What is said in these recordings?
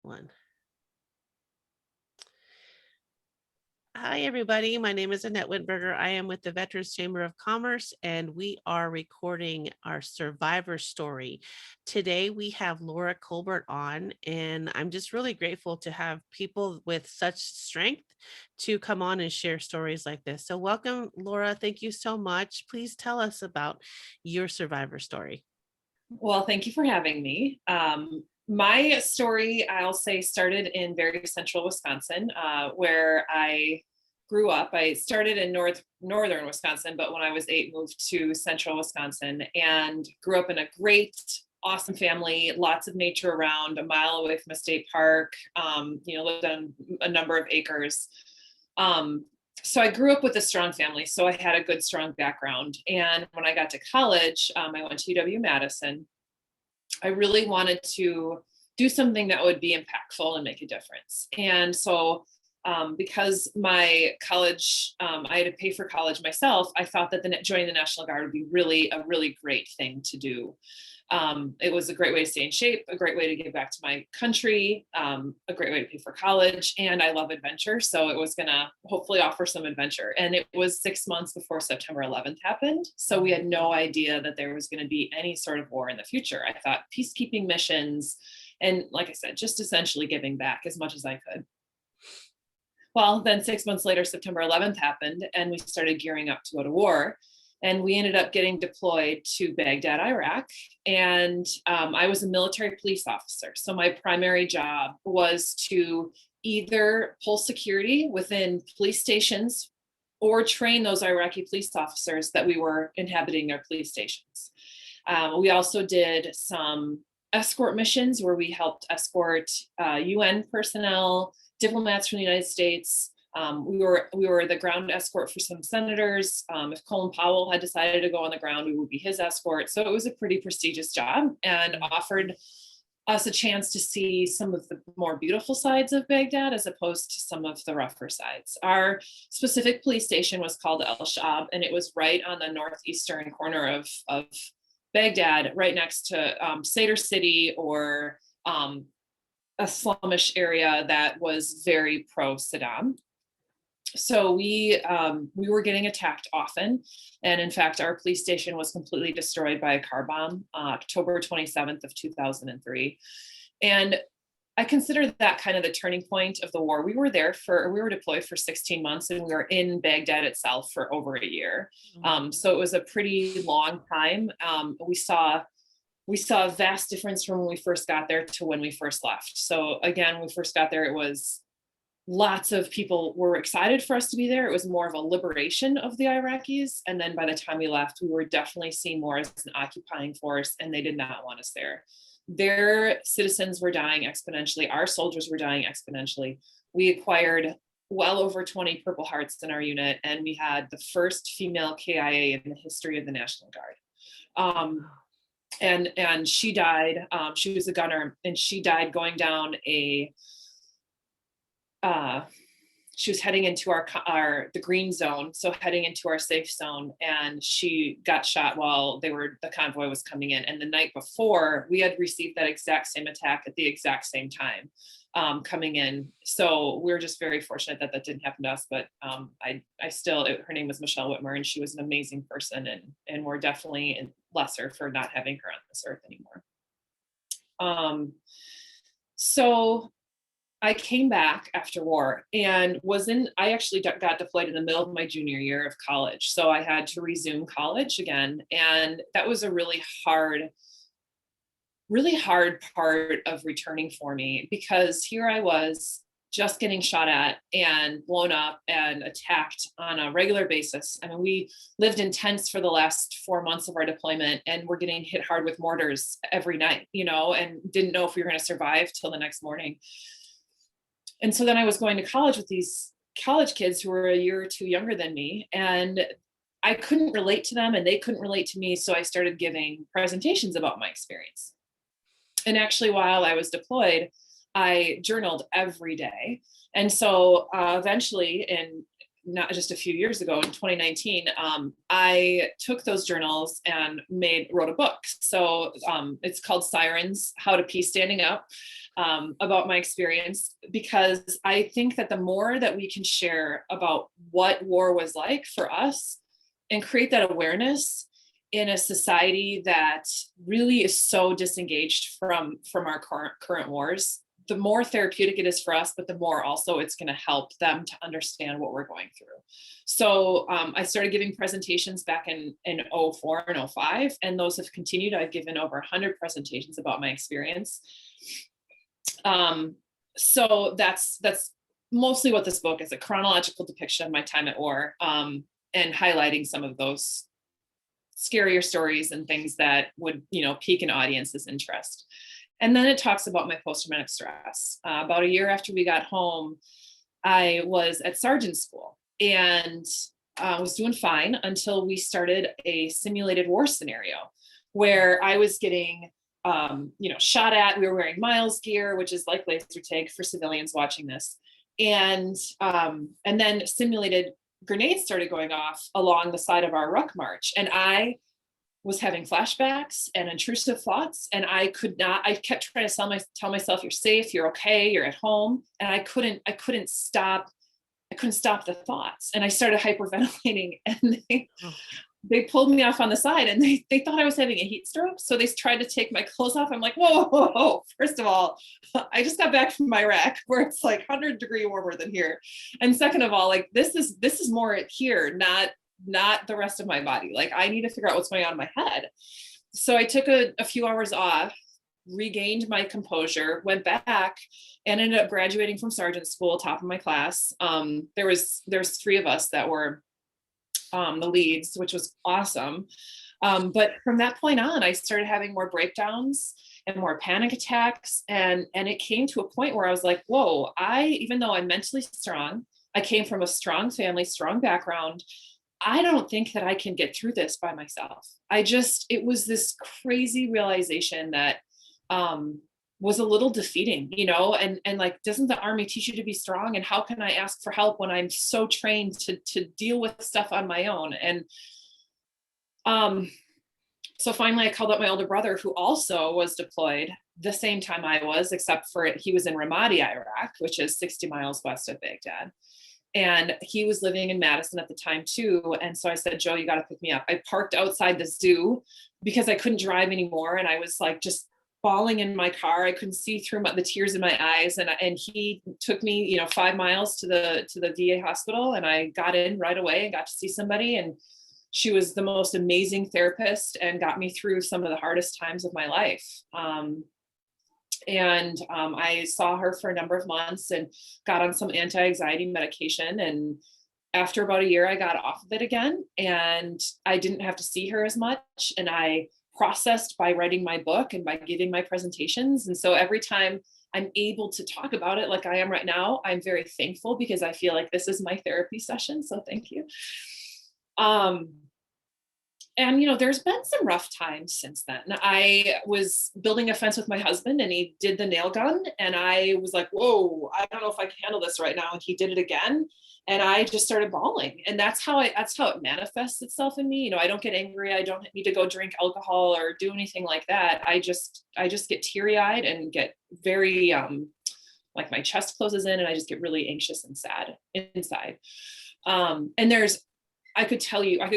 One. Hi, everybody. My name is Annette Whitberger. I am with the Veterans Chamber of Commerce, and we are recording our survivor story. Today, we have Laura Colbert on, and I'm just really grateful to have people with such strength to come on and share stories like this. So, welcome, Laura. Thank you so much. Please tell us about your survivor story. Well, thank you for having me. My story, I'll say, started in very central Wisconsin, where I grew up. I started in northern Wisconsin, but when I was 8, moved to central Wisconsin and grew up in a great, awesome family. Lots of nature around, a mile away from a state park. Lived on a number of acres. So I grew up with a strong family, so I had a good, strong background. And when I got to college, I went to UW-Madison. I really wanted to do something that would be impactful and make a difference. And so because my college, I had to pay for college myself, I thought that joining the National Guard would be a really great thing to do. It was a great way to stay in shape, a great way to give back to my country, a great way to pay for college, and I love adventure, so it was gonna hopefully offer some adventure. And it was 6 months before September 11th happened, so we had no idea that there was gonna be any sort of war in the future. I thought peacekeeping missions, and like I said, just essentially giving back as much as I could. Well, then 6 months later, September 11th happened, and we started gearing up to go to war. And we ended up getting deployed to Baghdad, Iraq. And I was a military police officer. So my primary job was to either pull security within police stations or train those Iraqi police officers that we were inhabiting their police stations. We also did some escort missions where we helped escort UN personnel, diplomats from the United States. We were the ground escort for some senators. If Colin Powell had decided to go on the ground, we would be his escort. So it was a pretty prestigious job and offered us a chance to see some of the more beautiful sides of Baghdad as opposed to some of the rougher sides. Our specific police station was called El Shab, and it was right on the northeastern corner of Baghdad, right next to Sadr City, or a slumish area that was very pro-Saddam. So we were getting attacked often. And in fact, our police station was completely destroyed by a car bomb, October 27th of 2003. And I consider that kind of the turning point of the war. We were deployed for 16 months, and we were in Baghdad itself for over a year. So it was a pretty long time. We saw a vast difference from when we first got there to when we first left. So again, when we first got there, it was lots of people were excited for us to be there. It was more of a liberation of the Iraqis. And then by the time we left, we were definitely seen more as an occupying force, and they did not want us there. Their citizens were dying exponentially. Our soldiers were dying exponentially. We acquired well over 20 Purple Hearts in our unit, and we had the first female KIA in the history of the National Guard. And she died. She was a gunner, and she died going down she was heading into the green zone, so heading into our safe zone, and she got shot while the convoy was coming in. And the night before, we had received that exact same attack at the exact same time, coming in. So we're just very fortunate that didn't happen to us. But her name was Michelle Whitmer, and she was an amazing person, and we're definitely lesser for not having her on this earth anymore. So I came back after war and I actually got deployed in the middle of my junior year of college. So I had to resume college again. And that was a really hard part of returning for me, because here I was just getting shot at and blown up and attacked on a regular basis. I mean, we lived in tents for the last 4 months of our deployment, and we're getting hit hard with mortars every night, and didn't know if we were going to survive till the next morning. And so then I was going to college with these college kids who were a year or two younger than me, and I couldn't relate to them and they couldn't relate to me. So I started giving presentations about my experience. And actually, while I was deployed, I journaled every day. And so eventually, in not just a few years ago in 2019, I took those journals and wrote a book. So it's called Sirens: How to Pee Standing Up, about my experience, because I think that the more that we can share about what war was like for us and create that awareness in a society that really is so disengaged from our current wars, the more therapeutic it is for us, but the more also it's going to help them to understand what we're going through. So I started giving presentations back in '04 and '05, and those have continued. I've given over 100 presentations about my experience. So that's mostly what this book is: a chronological depiction of my time at war, and highlighting some of those scarier stories and things that would, pique an audience's interest. And then it talks about my post-traumatic stress. About a year after we got home, I was at sergeant school and was doing fine until we started a simulated war scenario where I was getting, shot at. We were wearing miles gear, which is like laser tag for civilians watching this. And then simulated grenades started going off along the side of our ruck march. And I was having flashbacks and intrusive thoughts, and I kept trying to tell myself, you're safe, you're okay, you're at home. And I couldn't stop the thoughts. And I started hyperventilating, and they pulled me off on the side, and they thought I was having a heat stroke. So they tried to take my clothes off. I'm like, whoa, whoa, whoa. First of all, I just got back from Iraq where it's like 100-degree warmer than here. And second of all, like this is more here, not the rest of my body. Like I need to figure out what's going on in my head. So I took a few hours off, regained my composure, went back, and ended up graduating from sergeant school, top of my class. There's 3 of us that were the leads, which was awesome. But from that point on, I started having more breakdowns and more panic attacks. And it came to a point where I was like, whoa, even though I'm mentally strong, I came from a strong family, strong background, I don't think that I can get through this by myself. It was this crazy realization that was a little defeating, and like, doesn't the Army teach you to be strong? And how can I ask for help when I'm so trained to deal with stuff on my own? And so finally I called up my older brother, who also was deployed the same time I was, except for he was in Ramadi, Iraq, which is 60 miles west of Baghdad. And he was living in Madison at the time too. And so I said, Joe, you got to pick me up. I parked outside the zoo because I couldn't drive anymore. And I was like, just bawling in my car. I couldn't see through the tears in my eyes. And he took me, 5 miles to the VA hospital. And I got in right away and got to see somebody. And she was the most amazing therapist and got me through some of the hardest times of my life. And I saw her for a number of months and got on some anti-anxiety medication. And after about a year, I got off of it again, and I didn't have to see her as much. And I processed by writing my book and by giving my presentations. And so every time I'm able to talk about it like I am right now, I'm very thankful, because I feel like this is my therapy session. So thank you. And, there's been some rough times since then. I was building a fence with my husband, and he did the nail gun. And I was like, whoa, I don't know if I can handle this right now. And he did it again. And I just started bawling. And that's how it manifests itself in me. I don't get angry. I don't need to go drink alcohol or do anything like that. I just get teary eyed and get very, like my chest closes in, and I just get really anxious and sad inside. And I could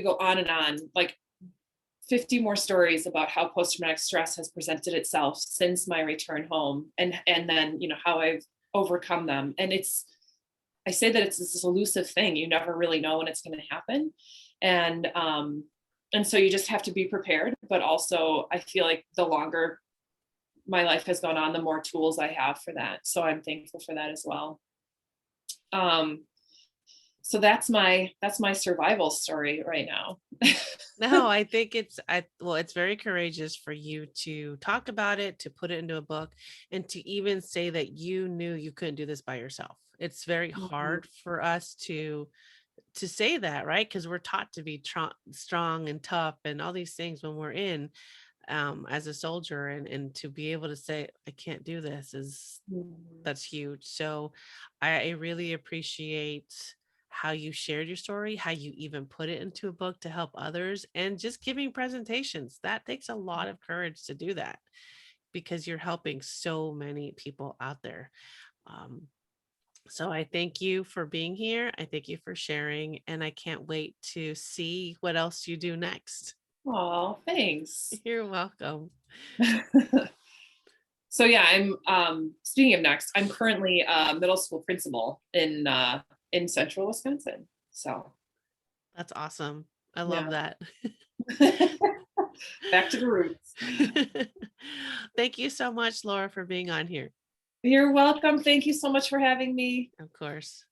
go on and on, like 50 more stories about how post-traumatic stress has presented itself since my return home, and then, how I've overcome them. And I say that it's this elusive thing. You never really know when it's going to happen. And so you just have to be prepared. But also I feel like the longer my life has gone on, the more tools I have for that. So I'm thankful for that as well. So that's my survival story right now. No, I think it's very courageous for you to talk about it, to put it into a book, and to even say that you knew you couldn't do this by yourself. It's very Mhm. hard for us to say that, right? Because we're taught to be strong and tough and all these things when we're in, as a soldier, and to be able to say, I can't do this, Mhm. that's huge. So I really appreciate how you shared your story, how you even put it into a book to help others, and just giving presentations. That takes a lot of courage to do that because you're helping so many people out there. Um, so I thank you for being here. I thank you for sharing, and I can't wait to see what else you do next. Oh, thanks. You're welcome. So yeah, I'm speaking of next, I'm currently a middle school principal in central Wisconsin. So That's awesome. I love yeah. that. Back to the roots. Thank you so much, Laura, for being on here. You're welcome. Thank you so much for having me. Of course.